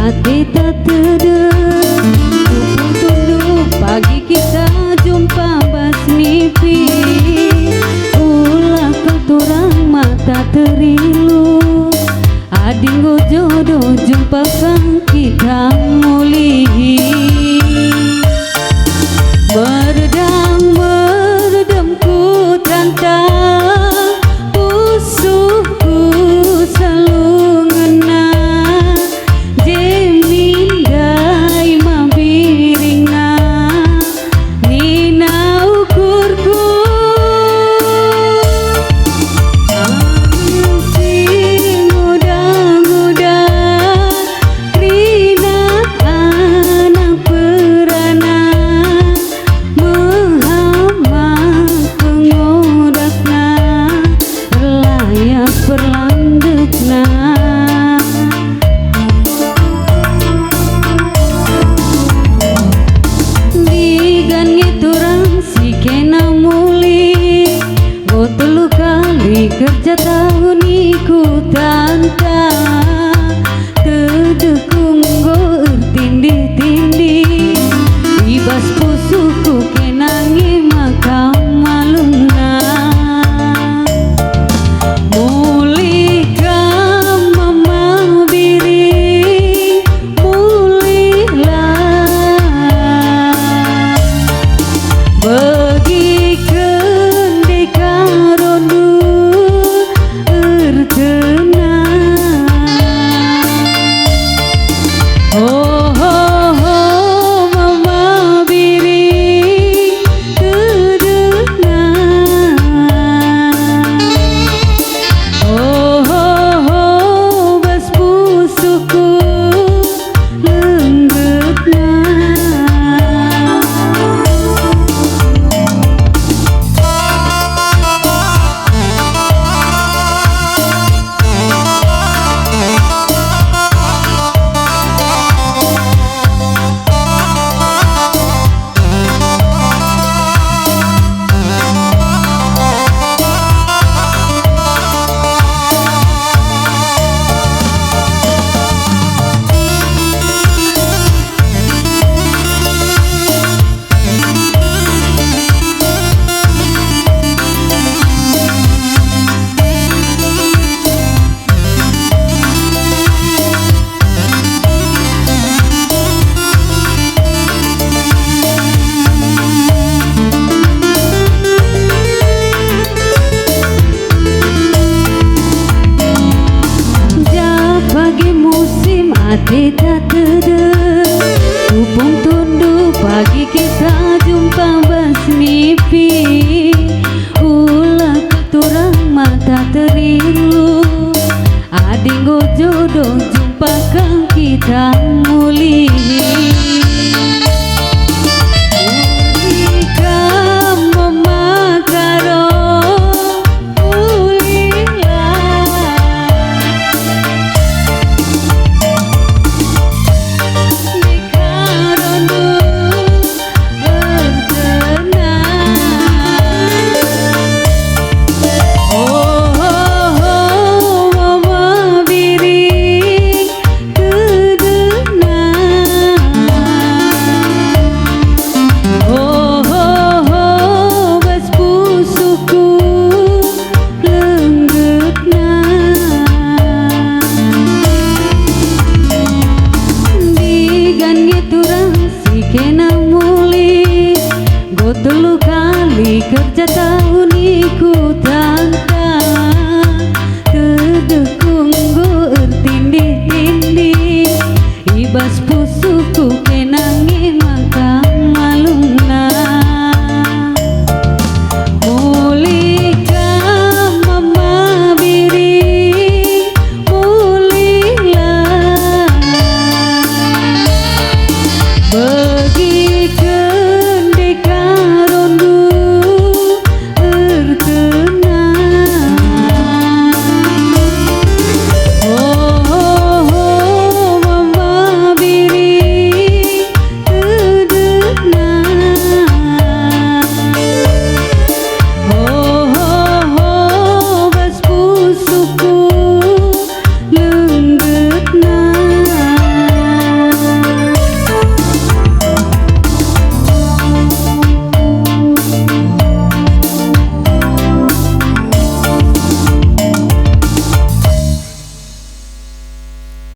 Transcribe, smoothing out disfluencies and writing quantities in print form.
hati tak terdengar. Tunduk pagi kita jumpa basnipi, ulah keturang mata terilu. Adinggo jodoh jumpa kang kita muli. Meredam ku tantang, pusuhku selalu ngena. Jemindai mabiringna, nina ukurku. Anu sing goda-goda, rina anak perana. Perlandekna digan ngiturang si kena muli, go telu kali kerja tahun iku tanta. Tedekung go tindih-tindih, ibas pusuku kenangi maka malumna. Hati tak terdengar, hubung tunduk pagi kita jumpa basnipi, ulah keturang mata terilu. Adinggo jodoh jumpa kang kita